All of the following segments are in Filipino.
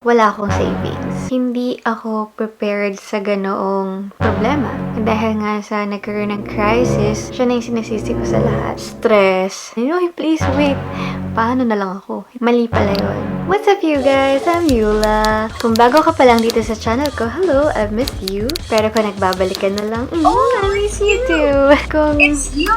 wala akong savings. Hindi ako prepared sa ganoong problema. Dahil nga sa nagkaroon ng crisis, siya na yung sinisisi ko sa lahat. Stress. Please wait. Paano na lang ako? Mali pala yun. What's up you guys? I'm Yula. Kung bago ka pa lang dito sa channel ko, hello, I've missed you. Pero kung nagbabalik ka na lang, I miss you too. Kung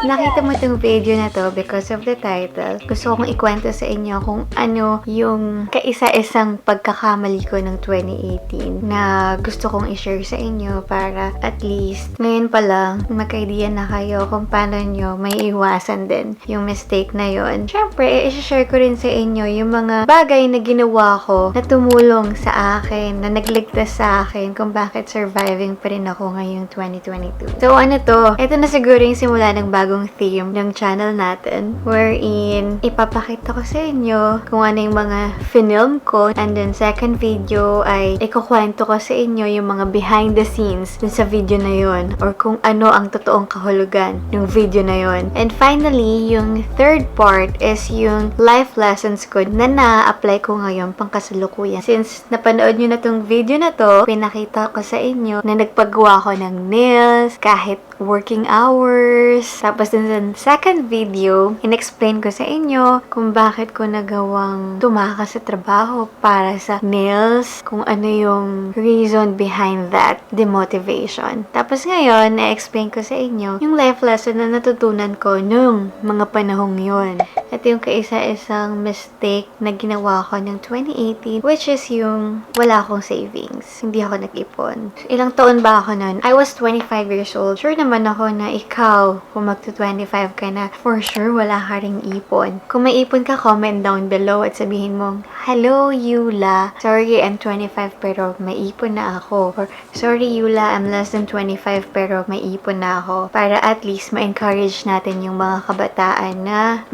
nakita mo itong video na to because of the title, gusto kong ikwento sa inyo kung ano yung kaisa-isang pagkakamali ko ng 2018 na gusto kong i-share sa inyo para at least ngayon pa lang magka-idea na kayo kung paano nyo may iwasan din yung mistake na yon. Syempre, i-share ko rin sa inyo yung mga bagay na ginawa ko na tumulong sa akin, na nagligtas sa akin kung bakit surviving pa rin ako ngayong 2022. So ano to? Ito na siguro yung simula ng bagong theme ng channel natin wherein ipapakita ko sa inyo kung ano yung mga film ko, and then second video ay ikukwento ko sa inyo yung mga behind the scenes dun sa video na yon, or kung ano ang totoong kahulugan ng video na yon. And finally, yung third part is yung life lessons ko na na-apply ko ngayon pangkasalukuyan. Since napanood nyo na tong video na to, pinakita ko sa inyo na nagpagawa ko ng nails kahit working hours. Tapos dun sa second video, in-explain ko sa inyo kung bakit ko nagawang tumakas sa trabaho para sa nails, kung ano yung reason behind that, the motivation. Tapos ngayon, na-explain ko sa inyo yung life lesson na natutunan ko nung mga panahong yun. At yung kaisa-isang mistake na ginawa ko ng 2018, which is yung wala akong savings. Hindi ako nag-ipon. Ilang taon ba ako nun? I was 25 years old. Sure naman ako na ikaw, kung magto-25 ka na, for sure wala ka ring ipon. Kung may ipon ka, comment down below at sabihin mong, hello Yula, sorry I'm 25 pero may ipon na ako. Or, sorry Yula, I'm less than 25 pero may ipon na ako. Para at least ma-encourage natin yung mga kabataan na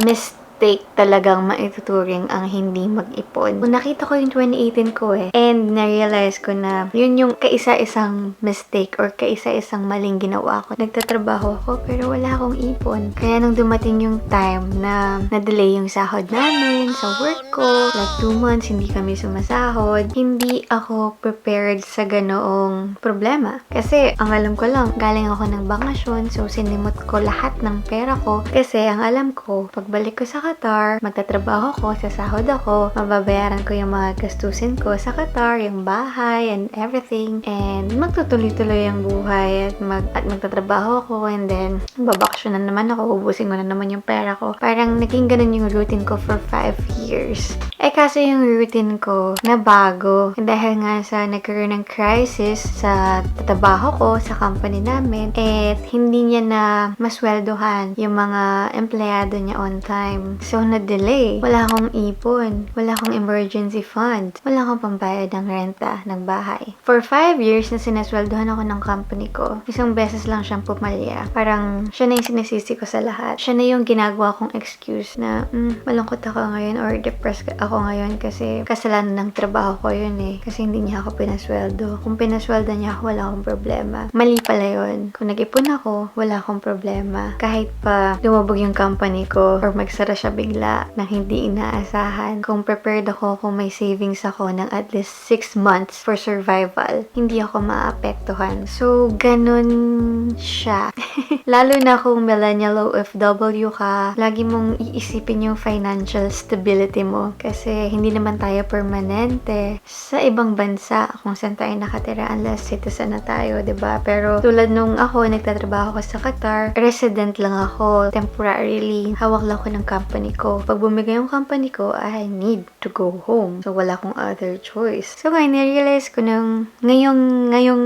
talagang maituturing ang hindi mag-ipon. Kung nakita ko yung 2018 ko and na-realize ko na yun yung kaisa-isang mistake or kaisa-isang maling ginawa ko. Nagtatrabaho ako pero wala akong ipon. Kaya nung dumating yung time na na-delay yung sahod namin sa work ko, like 2 months hindi kami sumasahod, hindi ako prepared sa ganoong problema. Kasi ang alam ko lang, galing ako ng bakasyon, so sinimot ko lahat ng pera ko kasi ang alam ko, pagbalik ko sa Qatar, magtatrabaho ko, sasahod ako, mababayaran ko yung mga gastusin ko sa Qatar, yung bahay and everything, and magtutuloy-tuloy ang buhay at magtatrabaho ako, and then babaksyonan naman ako, ubusin ko na naman yung pera ko. Parang naging ganun yung routine ko for 5 years. Kaso yung routine ko nabago dahil nga sa nagkaroon ng crisis sa trabaho ko, sa company namin, at hindi niya na masweldohan yung mga empleyado niya on time. So, na-delay. Wala akong ipon. Wala akong emergency fund. Wala akong pambayad ng renta ng bahay. For 5 years na sinasweldohan ako ng company ko, isang beses lang siyang pumalya. Parang siya na yung sinisisi ko sa lahat. Siya na yung ginagawa kong excuse na malungkot ako ngayon or depressed ako ngayon kasi kasalanan ng trabaho ko yun kasi hindi niya ako pinasweldo. Kung pinasweldo niya ako, wala akong problema. Mali pala yun. Kung nag-ipon ako, wala akong problema. Kahit pa lumubog yung company ko or magsara siya bigla na hindi inaasahan. Kung prepared ako, kung may savings ako ng at least 6 months for survival, hindi ako maapektuhan. So, ganun siya. Lalo na kung millennial OFW ka, lagi mong iisipin yung financial stability mo. Kasi hindi naman tayo permanente sa ibang bansa kung saan tayo nakatira unless citizen na tayo, 'di ba? Pero tulad nung ako, nagtatrabaho ko sa Qatar, resident lang ako, temporarily, hawak lang ako ng company ko. Pag bumigay yung company ko, I need to go home. So, wala akong other choice. So, ngayon, na-realize ko nung ngayong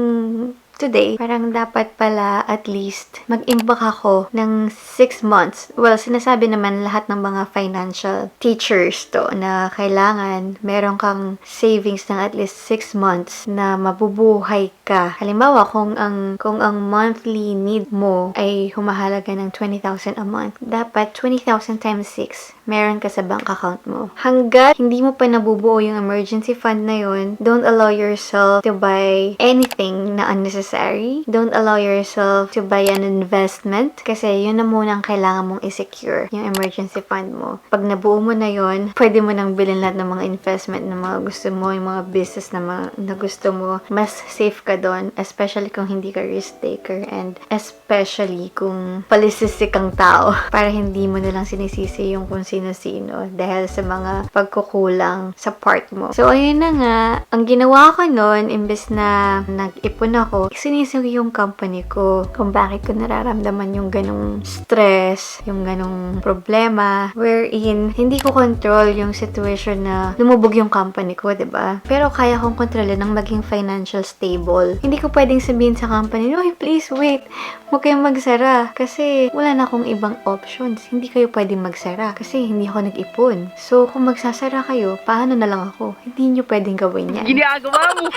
today, parang dapat pala at least mag-imbak ako ng 6 months. Well, sinasabi naman lahat ng mga financial teachers to na kailangan meron kang savings ng at least 6 months na mabubuhay ka. Halimbawa, kung ang monthly need mo ay humahalaga ng 20,000 a month, dapat 20,000 times 6 meron ka sa bank account mo. Hanggat hindi mo pa nabubuo yung emergency fund na yun, don't allow yourself to buy anything na unnecessary unnecessary. Don't allow yourself to buy an investment kasi yun na munang kailangan mong i-secure, yung emergency fund mo. Pag nabuo mo na yun, pwede mo nang bilhin lahat ng mga investment na mga gusto mo, yung mga business na gusto mo. Mas safe ka doon, especially kung hindi ka risk taker and especially kung palisisik kang tao para hindi mo nalang sinisisi yung kung sino-sino dahil sa mga pagkukulang sa part mo. So, ayun na nga. Ang ginawa ko noon, imbes na nag-ipon ako, sinisi yung company ko kung bakit ko nararamdaman yung ganong stress, yung ganong problema, wherein hindi ko control yung situation na lumubog yung company ko, 'di ba? Pero kaya kong kontrolin ng maging financial stable. Hindi ko pwedeng sabihin sa company, "Oy, please wait. Huwag kayong magsara kasi wala na akong ibang options. Hindi kayo pwedeng magsara kasi hindi ako nag-ipon. So, kung magsasara kayo, paano na lang ako? Hindi nyo pwedeng gawin yan." Ginagawa mo!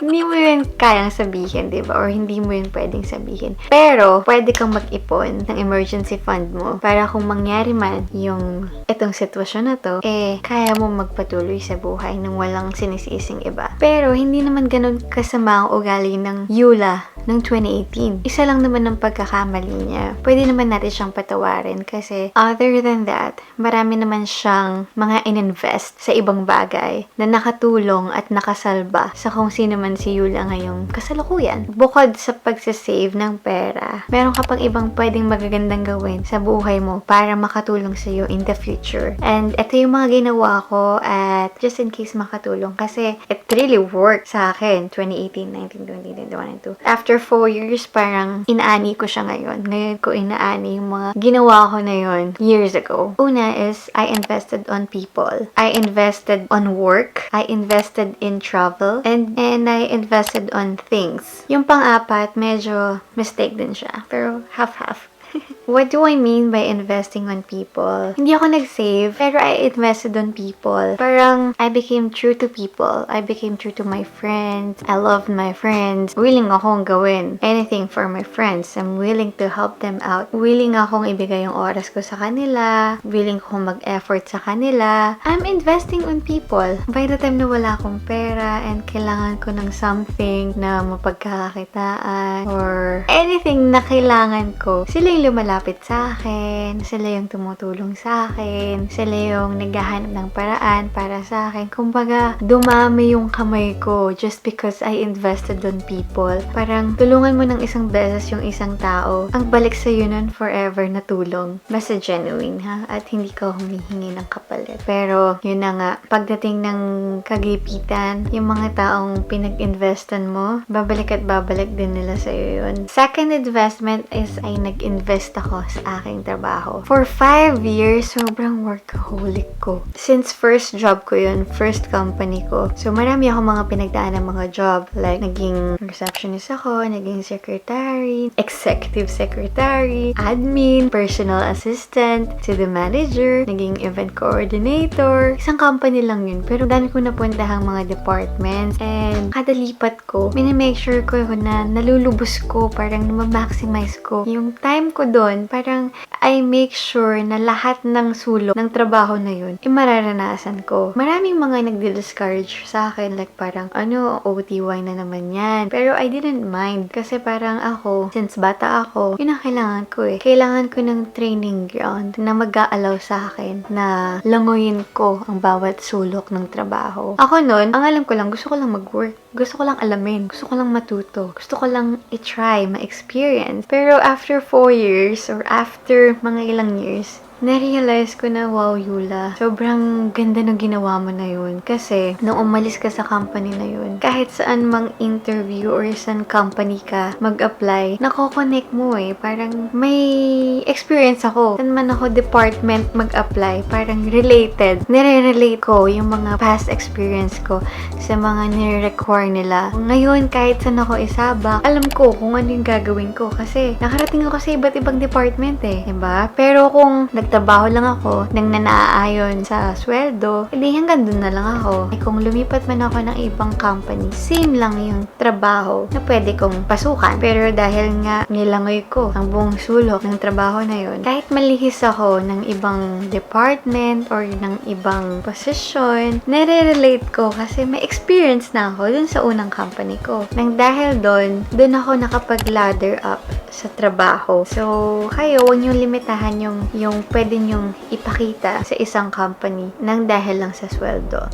Hindi mo yun kayang sabihin, di ba? Or hindi mo yun pwedeng sabihin. Pero, pwede kang mag-ipon ng emergency fund mo para kung mangyari man yung itong sitwasyon na to, kaya mo magpatuloy sa buhay nang walang sinisising iba. Pero, hindi naman ganun kasama ang ugali ng Yula ng 2018. Isa lang naman ng pagkakamali niya. Pwede naman natin siyang patawarin kasi other than that, marami naman siyang mga ininvest sa ibang bagay na nakatulong at nakasalba sa kung sino man si Yula ngayong kasalukuyan. Bukod sa pagsasave ng pera, meron ka pang ibang pwedeng magagandang gawin sa buhay mo para makatulong sa iyo in the future. And ito yung mga ginawa ko at just in case makatulong kasi it really worked sa akin 2018, 19, 20, 21, and 2. After 4 years, parang inaani ko siya ngayon. Ngayon ko inaani yung mga ginawa ko na yun years ago. Una is, I invested on people. I invested on work. I invested in travel. And I invested on things. Yung pang-apat, medyo mistake din siya. Pero half-half. What do I mean by investing on people? Hindi ako nag-save, pero I invested on people. Parang, I became true to people. I became true to my friends. I loved my friends. Willing akong gawin anything for my friends. I'm willing to help them out. Willing akong ibigay yung oras ko sa kanila. Willing akong mag-effort sa kanila. I'm investing on people. By the time na wala akong pera and kailangan ko ng something na mapagkakakitaan or anything na kailangan ko, sila yung lumalapit sa akin, sila yung tumutulong sa akin, sila yung naghahanap ng paraan para sa akin. Kumbaga, dumami yung kamay ko just because I invested on people. Parang tulungan mo ng isang beses yung isang tao, ang balik sa'yo nun forever na tulong. Basta genuine, ha? At hindi ka humihingi ng kapalit. Pero, yun na nga, pagdating ng kagipitan, yung mga taong pinag-investan mo, babalik at babalik din nila sa'yo yun. Second investment is ay nag-invest ako sa aking trabaho. For 5 years, sobrang workaholic ko. Since first job ko yun, first company ko. So, marami ako mga pinagdaan ng mga job. Like, naging receptionist ako, naging secretary, executive secretary, admin, personal assistant, to the manager, naging event coordinator. Isang company lang yun. Pero dami ko napuntahang mga departments. And kada lipat ko, minamake sure ko na nalulubos ko, parang na-maximize ko. Yung time ko doon, parang I make sure na lahat ng sulok ng trabaho na yun, mararanasan ko. Maraming mga nagdi-discourage sa akin, like parang, OTY na naman yan. Pero I didn't mind, kasi parang ako, since bata ako, yun ang kailangan ko eh. Kailangan ko ng training ground na mag-aalaw sa akin na languyin ko ang bawat sulok ng trabaho. Ako noon, ang alam ko lang, gusto ko lang mag-work. Gusto ko lang alamin. Gusto ko lang matuto. Gusto ko lang i-try, ma-experience. Pero after 4 years or after mga ilang years, na-realize ko na, wow, Yula, sobrang ganda ng ginawa mo na yun. Kasi, nung umalis ka sa company na yun, kahit saan mang interview or saan company ka mag-apply, nako-connect mo eh. Parang may experience ako. Saan man ako department mag-apply, parang related. Nire-relate ko yung mga past experience ko sa mga nire-require nila. Ngayon, kahit saan ako isabak, alam ko kung ano yung gagawin ko. Kasi, nakarating ako sa iba't ibang department eh. Diba? Pero kung nagtrabaho lang ako nang nanaayon sa sweldo, edi hanggang dun na lang ako. Kung lumipat man ako ng ibang company, same lang yung trabaho na pwede kong pasukan. Pero dahil nga nilangoy ko ang buong sulok ng trabaho na yun, kahit malihis ako ng ibang department or ng ibang position, nare-relate ko kasi may experience na ako dun sa unang company ko. Nang dahil dun ako nakapag-ladder up sa trabaho. So, kayo, huwag niyong limitahan yung pwede niyong ipakita sa isang company nang dahil lang sa sweldo.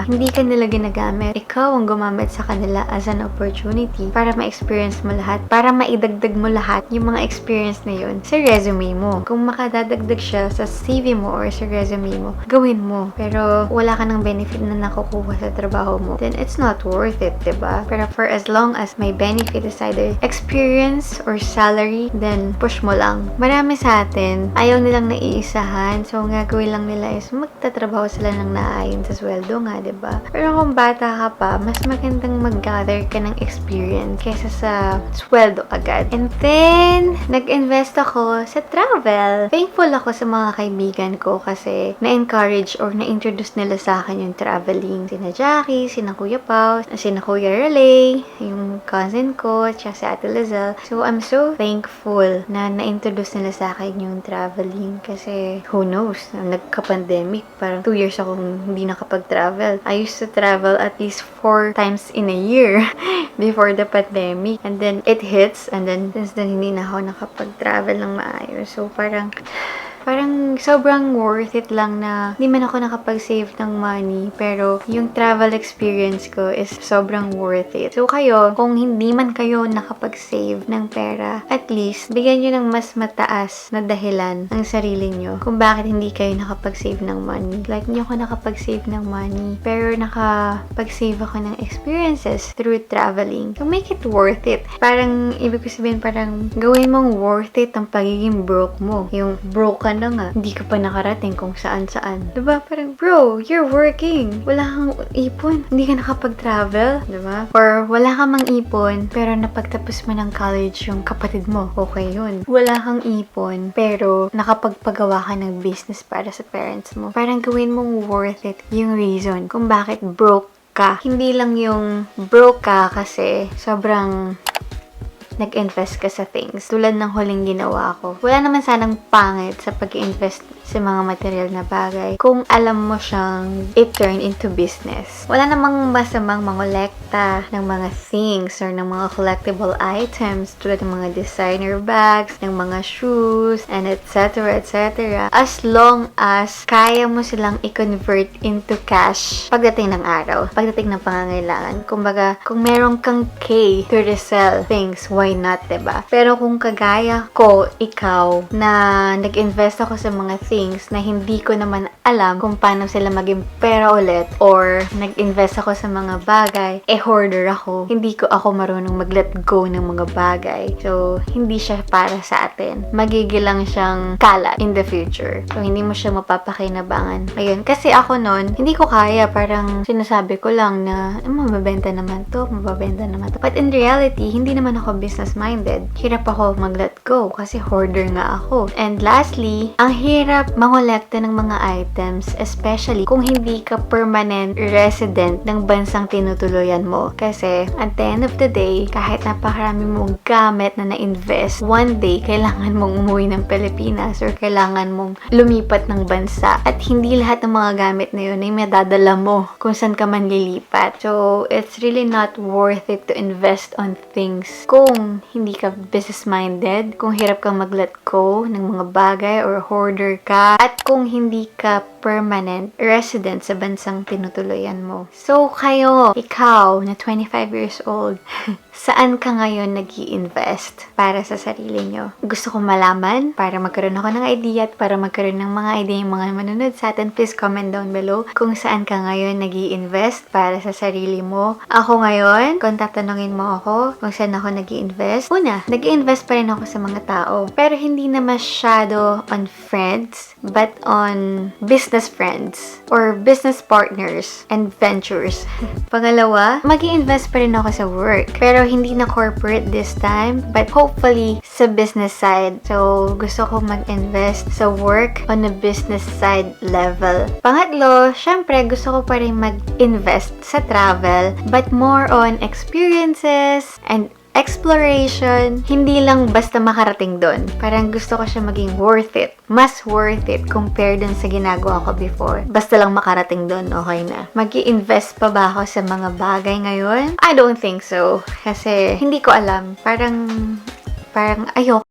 Hindi ka nila ginagamit. Ikaw ang gumamit sa kanila as an opportunity para ma-experience mo lahat, para maidagdag mo lahat yung mga experience na yun sa resume mo. Kung makadadagdag siya sa CV mo or sa resume mo, gawin mo. Pero wala ka ng benefit na nakukuha sa trabaho mo, then it's not worth it, diba? Pero for as long as may benefit is either experience or salary, then push mo lang. Marami sa atin, ayaw nilang naiisahan. So, ang gagawin lang nila is magtatrabaho sila ng naayon sa sweldo nga, diba? Pero kung bata ka pa, mas magandang mag-gather ka ng experience kaysa sa sweldo agad. And then, nag-invest ako sa travel. Thankful ako sa mga kaibigan ko kasi na-encourage or na-introduce nila sa akin yung traveling. Sina Jackie, sina Kuya Pao, sina Kuya Relay, yung cousin ko, tsaka si Ate Lizelle. So, I'm so thankful na na-introduce nila sa akin yung traveling kasi who knows, nagka-pandemic, parang 2 years akong hindi nakapag-travel. I used to travel at least 4 times in a year before the pandemic. And then, it hits, and then, since then, hindi na ako nakapag-travel ng maayos. So, parang sobrang worth it lang na hindi man ako nakapag-save ng money, pero yung travel experience ko is sobrang worth it. So kayo, kung hindi man kayo nakapag-save ng pera, at least bigyan nyo ng mas mataas na dahilan ang sarili nyo kung bakit hindi kayo nakapag-save ng money. Like, hindi ako nakapag-save ng money, pero nakapag-save ako ng experiences through traveling. So make it worth it. Parang, ibig ko sabihin, parang gawin mong worth it ang pagiging broke mo. Yung broke ka na nga, hindi ka pa nakarating kung saan-saan. Diba? Parang, bro, you're working. Wala kang ipon. Hindi ka nakapag-travel. Diba? Or wala ka mang ipon, pero napagtapos mo ng college yung kapatid mo. Okay yun. Wala kang ipon, pero nakapagpagawa ka ng business para sa parents mo. Parang gawin mong worth it yung reason kung bakit broke ka. Hindi lang yung broke ka kasi sobrang nag-invest ka sa things. Tulad ng huling ginawa ko. Wala naman sanang pangit sa pag-invest sa mga material na bagay kung alam mo siyang i-turn into business. Wala namang masamang mangolekta ng mga things or ng mga collectible items tulad ng mga designer bags, ng mga shoes, and etc. As long as kaya mo silang i-convert into cash pagdating ng araw, pagdating ng pangangailangan. Kumbaga, kung meron kang K to resell things, why not, diba? Pero kung kagaya ko, ikaw, na nag-invest ako sa mga things na hindi ko naman alam kung paano sila maging pera ulit, or nag-invest ako sa mga bagay, hoarder ako. Hindi ko ako marunong mag-let go ng mga bagay. So, hindi siya para sa atin. Magigil lang siyang kalat in the future. So, hindi mo siya mapapakinabangan. Ayun. Kasi ako nun, hindi ko kaya. Parang sinasabi ko lang na, mababenta naman to. But in reality, hindi naman ako business-minded. Hirap ako mag-let go kasi hoarder nga ako. And lastly, ang hirap mangolekta ng mga items, especially kung hindi ka permanent resident ng bansang tinutuluyan mo. Kasi, at the end of the day, kahit napakarami mong gamit na na-invest, one day, kailangan mong umuwi ng Pilipinas or kailangan mong lumipat ng bansa. At hindi lahat ng mga gamit na yun ay madadala mo kung saan ka man lilipat. So, it's really not worth it to invest on things kung hindi ka business-minded, kung hirap kang mag-let go ng mga bagay or hoarder ka, at kung hindi ka permanent resident sa bansang tinutuluyan mo. So, ikaw na 25 years old, saan ka ngayon nag-i-invest para sa sarili nyo? Gusto ko malaman para magkaroon ako ng idea at para magkaroon ng mga idea yung mga manunod sa atin. Please comment down below kung saan ka ngayon nag-i-invest para sa sarili mo. Ako ngayon, kung tatanungin mo ako kung saan ako nag-i-invest, una, nag-i-invest pa rin ako sa mga tao. Pero hindi na masyado on friends, but on business friends or business partners and ventures. Pangalawa, mag-i-invest pa rin ako sa work. Pero hindi na corporate this time, but hopefully sa business side. So, gusto ko mag-invest sa work on a business side level. Pangatlo, syempre, gusto ko pa rin mag-invest sa travel, but more on experiences and exploration, hindi lang basta makarating doon. Parang gusto ko siya maging worth it. Mas worth it compared dun sa ginagawa ko before. Basta lang makarating doon, okay na. Mag-i-invest pa ba ako sa mga bagay ngayon? I don't think so. Kasi hindi ko alam. Parang ayoko